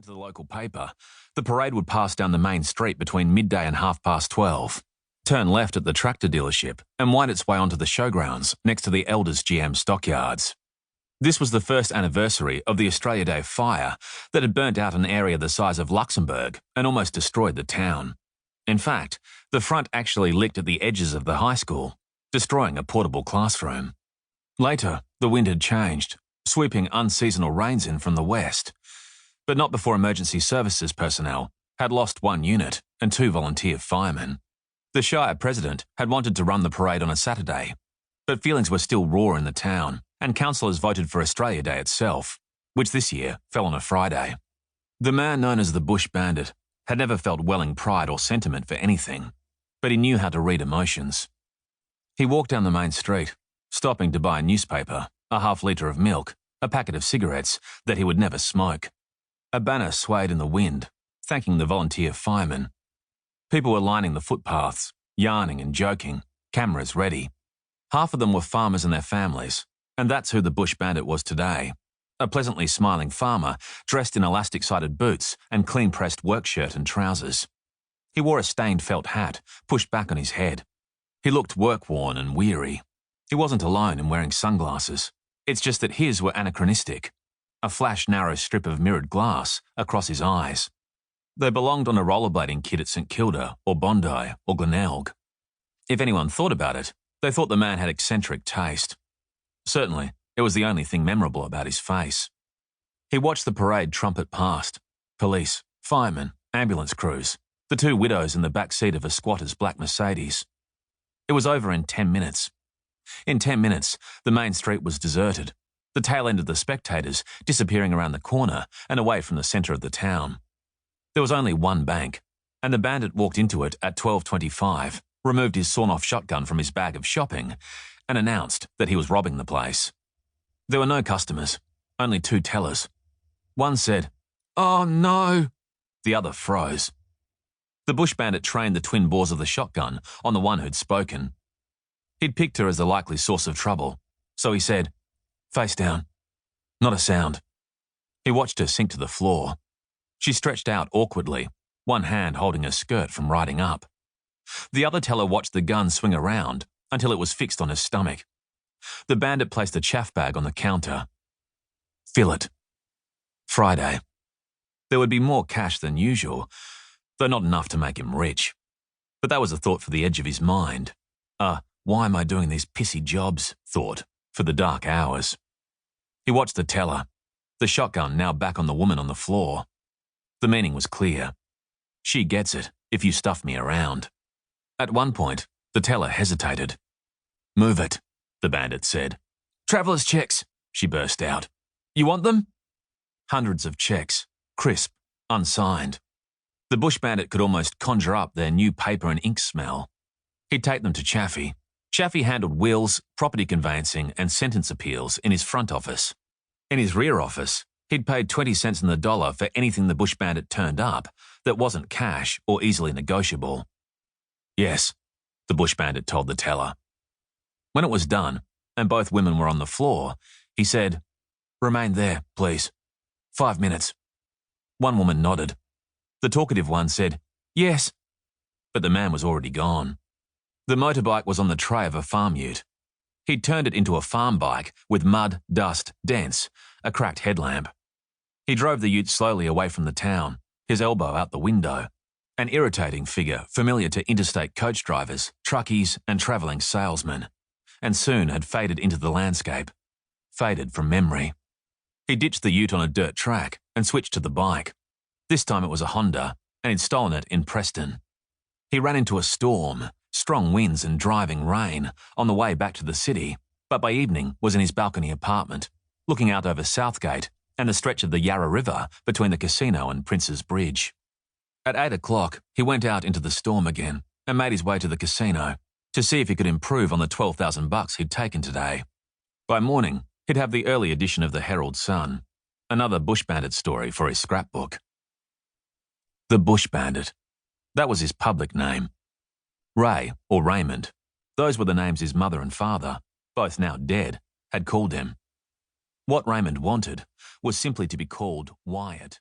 to the local paper, the parade would pass down the main street between midday and 12:30, turn left at the tractor dealership, and wind its way onto the showgrounds next to the Elders GM stockyards. This was the first anniversary of the Australia Day fire that had burnt out an area the size of Luxembourg and almost destroyed the town. In fact, the front actually licked at the edges of the high school, destroying a portable classroom. Later, the wind had changed, sweeping unseasonal rains in from the west, but not before emergency services personnel had lost one unit and 2 volunteer firemen. The Shire president had wanted to run the parade on a Saturday, but feelings were still raw in the town, and councillors voted for Australia Day itself, which this year fell on a Friday. The man known as the Bush Bandit had never felt welling pride or sentiment for anything, but he knew how to read emotions. He walked down the main street, stopping to buy a newspaper, a half-litre of milk, a packet of cigarettes that he would never smoke. A banner swayed in the wind, thanking the volunteer firemen. People were lining the footpaths, yarning and joking, cameras ready. Half of them were farmers and their families, and that's who the Bush Bandit was today. A pleasantly smiling farmer dressed in elastic-sided boots and clean-pressed work shirt and trousers. He wore a stained felt hat, pushed back on his head. He looked work-worn and weary. He wasn't alone in wearing sunglasses. It's just that his were anachronistic. A flash narrow strip of mirrored glass across his eyes. They belonged on a rollerblading kit at St Kilda or Bondi or Glenelg. If anyone thought about it, they thought the man had eccentric taste. Certainly, it was the only thing memorable about his face. He watched the parade trumpet past. Police, firemen, ambulance crews, the 2 widows in the back seat of a squatter's black Mercedes. It was over in 10 minutes. In 10 minutes, the main street was deserted, the tail end of the spectators disappearing around the corner and away from the centre of the town. There was only one bank, and the bandit walked into it at 12:25, removed his sawn-off shotgun from his bag of shopping, and announced that he was robbing the place. There were no customers, only 2 tellers. One said, "Oh no!" The other froze. The Bush Bandit trained the twin bores of the shotgun on the one who'd spoken. He'd picked her as the likely source of trouble, so he said, "Face down." Not a sound. He watched her sink to the floor. She stretched out awkwardly, one hand holding her skirt from riding up. The other teller watched the gun swing around until it was fixed on her stomach. The bandit placed a chaff bag on the counter. Fill it. Friday. There would be more cash than usual, though not enough to make him rich. But that was a thought for the edge of his mind. Why am I doing these pissy jobs, thought, for the dark hours. He watched the teller, the shotgun now back on the woman on the floor. The meaning was clear. She gets it if you stuff me around. At one point, the teller hesitated. "Move it," the bandit said. "Traveller's checks," she burst out. "You want them?" Hundreds of checks, crisp, unsigned. The Bush Bandit could almost conjure up their new paper and ink smell. He'd take them to Chaffee. Chaffee handled wills, property conveyancing, and sentence appeals in his front office. In his rear office, he'd paid 20 cents on the dollar for anything the Bush Bandit turned up that wasn't cash or easily negotiable. "Yes," the Bush Bandit told the teller. When it was done, and both women were on the floor, he said, "Remain there, please. 5 minutes." One woman nodded. The talkative one said, "Yes," but the man was already gone. The motorbike was on the tray of a farm ute. He'd turned it into a farm bike with mud, dust, dents, a cracked headlamp. He drove the ute slowly away from the town, his elbow out the window, an irritating figure familiar to interstate coach drivers, truckies, and travelling salesmen, and soon had faded into the landscape, faded from memory. He ditched the ute on a dirt track and switched to the bike. This time it was a Honda, and he'd stolen it in Preston. He ran into a storm, strong winds and driving rain, on the way back to the city, but by evening was in his balcony apartment, looking out over Southgate and the stretch of the Yarra River between the casino and Prince's Bridge. At 8 o'clock, he went out into the storm again and made his way to the casino to see if he could improve on the $12,000 he'd taken today. By morning, he'd have the early edition of the Herald Sun, another Bush Bandit story for his scrapbook. The Bush Bandit. That was his public name. Ray or Raymond. Those were the names his mother and father, both now dead, had called him. What Raymond wanted was simply to be called Wyatt.